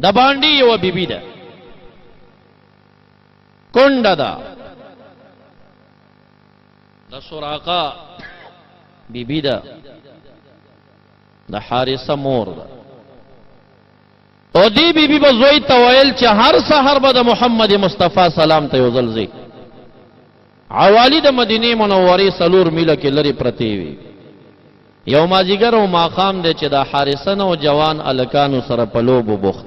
د باندې یو بیبي ده کونډه ده د سراقه بیبي ده د حارثه مور ده او دی بیبي به زوی ته ویل چې هر سحر به د محمد مصطفی سلام ته یو ځل ځي عوالی د مدینې منورې 4 میله کې لرې پرتې وي یو مازیګر او ماښام دی چې د حارثه او جوان الکانو سره په لوبو بوخت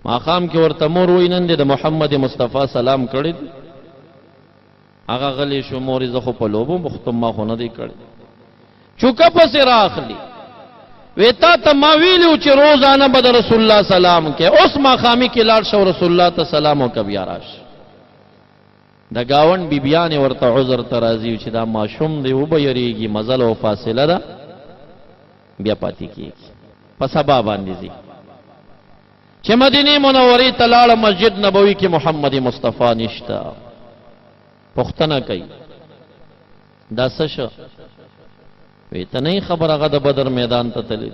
ماښام کې ورته مور وی نن د محمد مصطفی سلام کړی هغه غلی شو مورې زه خو په لوبو بوختم ما خو نه دی کړی چوکه پسې راخلی وی تا ته ما ویلو چې روزانه به د رسول الله سلام کې اوس ماښامي کې لاړ شو رسول الله ته سلام وکړه بیا راشه د گاون بیبیانې ورته عذر ته راځي چې دا ماشوم دی وبه یریږي مزل او فاصله ده بیا پاتې کېږي په سبا باندې ځي چې مدینې منورې ته لاړه مسجد نبوي کې محمد مصطفی نشته پوښتنه کوي دا څه شو وی ته نه خبر هغه د بدر میدان ته تللی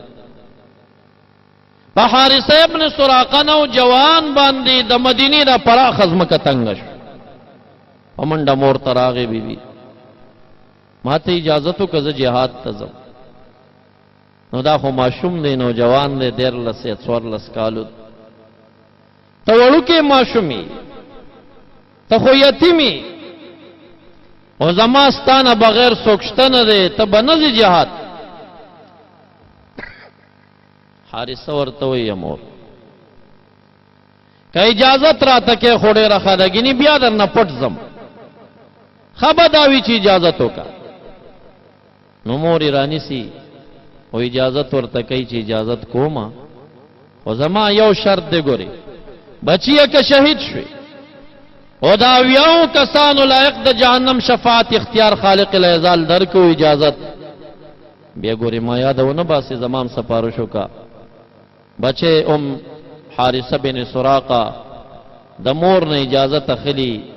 په حارثه ابن سراقه نو جوان باندې د مدینې د پراخ ځمکه تنګ شو په منډه مور ته راغې بیبي ما ته اجازت وکړه زه جهاد ته ځم نو دا خو ماشوم دی نوجوان دی 14 کالو ته وړوکې ماشومې ته خو یتیمې او زما ستانه بغیر څوک شته نه دی ته به نه ځې جهاد حارثه ورته وایي مور که اجازت راته کې خو ډېره ښه ده ګینې بیا درنه پټ ځم ښه به دا وي چې اجازت وکړه نو مور یې رانیسي او اجازت ورته کوي چې اجازت کومه خو زما یو شرط دی ګورې بچیه که شهید شوې او دا اویاو کسانو لایق د جهنم شفاعت اختیار خالق العزال درکو اجازت بیا ګورې ما یادونه باسي زمام سپارش وکړه بچه حارثه بن سراقه د مور نه اجازت اخلي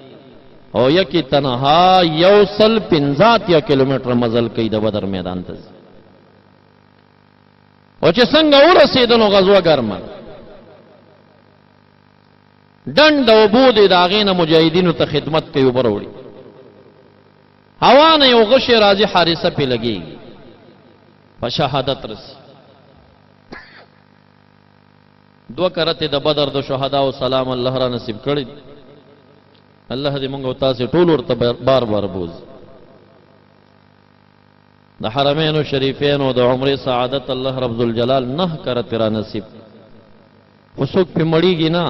او یکی تنها 150 کیلومتر مزل کوي د بدر میدان ته او چې څنګه ورسېدنو غزوه ګرمه ډنډ او بود د هغې نه مجاهدینو ته خدمت کوي اوبه راوړي هوا نه یو غشی راځي حارثه پې لګېږي په شهادت رسي 2 کرته د بدر د شهداو سلام الله را نصیب کړی الله دې موږ او تاسو ټول ورته بار بار بوز د حرمین شریفین او د عمره سعادت الله رب ذوالجلال 9 کرته را نصیب وسوک په مړیږي نه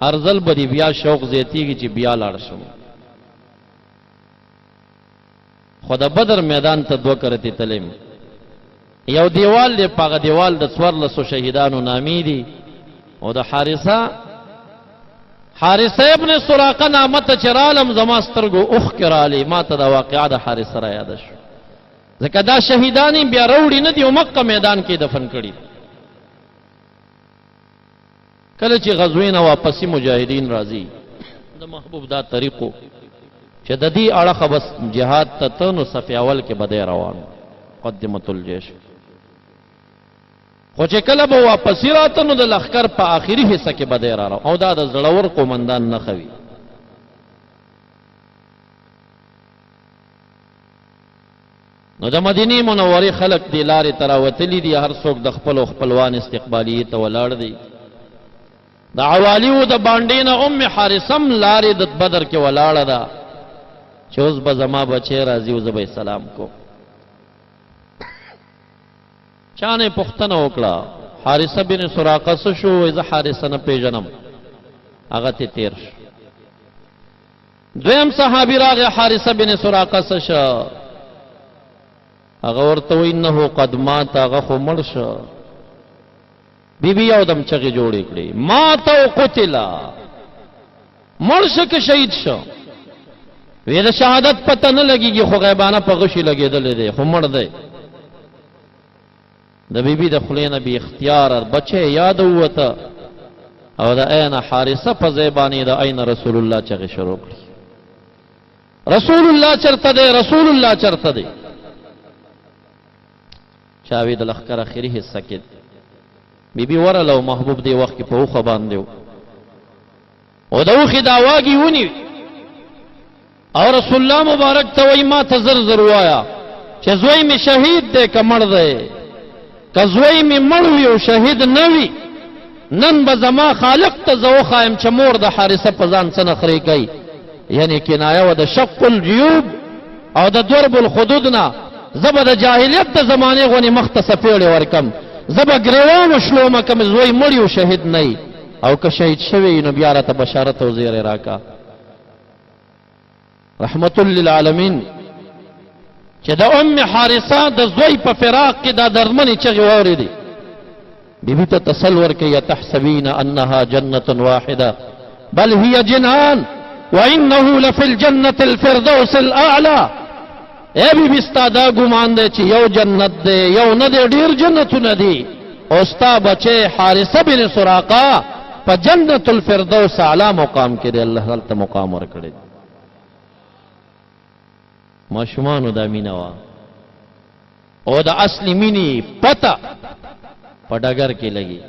ارزل بدی بیا شوق زیتیږي چې بیا لاړ شم خدا بدر میدان ته 2 کرته تلم یو دیوال دی پاغه دیوال د 1400 شهیدانو نامې دي او د حارثه ابن سراقه نامت چرالم زما سترګو اوخ کرالی ما ته د واقعه د حارثه را یاد شو ځکه دا شهیدانی بیا وروړي نه دی او مکه میدان کې دفن کړي کله چې غزوې نه واپسی مجاهدین راځي د محبوب دا طریقو چې د دې اړه بس جهاد ته تنو صف اول کې بده روان مقدمه الجيش خو چې کله به واپسی راته نو د لښکر په آخري حصہ کې بده را او دا د زړور قومندان نه خوي نو د مدینې منورې خلک دی لارې تراوتلی دي هر څوک د خپلوان استقبالیه ته ولاړ دی د عوالیو د باندې نه حارثم لارې د بدر کې ولاړه ده چې اوس به زما بچی راځي او زه به سلام کو چانه پختنه وکړه حارثه بن سراقه څه شو زه حارثه نه پیژنم هغه ته تیر شو دویم صحابي راغی حارثه بن سراقه څه شو هغه ورته وی انه قد مات هغه خو مړ شو بیبي یو دم چغې جوړې کړې مات او قتلا مړ شو که شهید شو وی د شهادت پته نه لګېږي خو غیبانه په غشي لګېدلی دی خو مړ دی د بیبي د خولې نه بې اختیاره بچی یاد ووته او د عین حارثه په ځای باندې د عین رسول الله چغې شروع کړي رسول الله چرته دی رسول الله چرته دی چاوی د لښکر اخري حصہ کې بی بی ورله او محبوب دی وخت کې په اوخه باندې و او د اوخې دا واګي ونی او رسول الله مبارک ته وایي ما ته زر زر وایا چې زوی می شهید دی که مړ دی که زوی می مړ وي او شهید نه وي نن به زما خالق ته زه وښایم چې مور د حارثه په ځان څه نخرې کوي یعنی کنایه و د شق الجیوب او د ضرب الخدود نه زه به د جاهلیت د زمانې غونې مخ ته څپېړې ورکم زه به ګریوانو شلومه کم زوی مړ او شهید نه او که شهید شوی نو بیا راته بشارت او زیری راکا رحمت للعالمین چې د ام حارثه د زوی په فراق کې دا درمنې چغې واورېدې بیبي ته تسل ورکوي تحسبین انها جنة واحده بل هي جنان وانه لفي الجنة الفردوس الاعلى اے بیبي ستا دا ګمان دی چې یو جنت دی یو نه دی ډېر جنتونه دي او ستا بچی حارثه بن سراقه په جنت الفردوس اعلی مقام کې دی الله هلته مقام ورکړی ماشومانو دا مینه وه او د اصلي مینې پته په ډګر کې لګي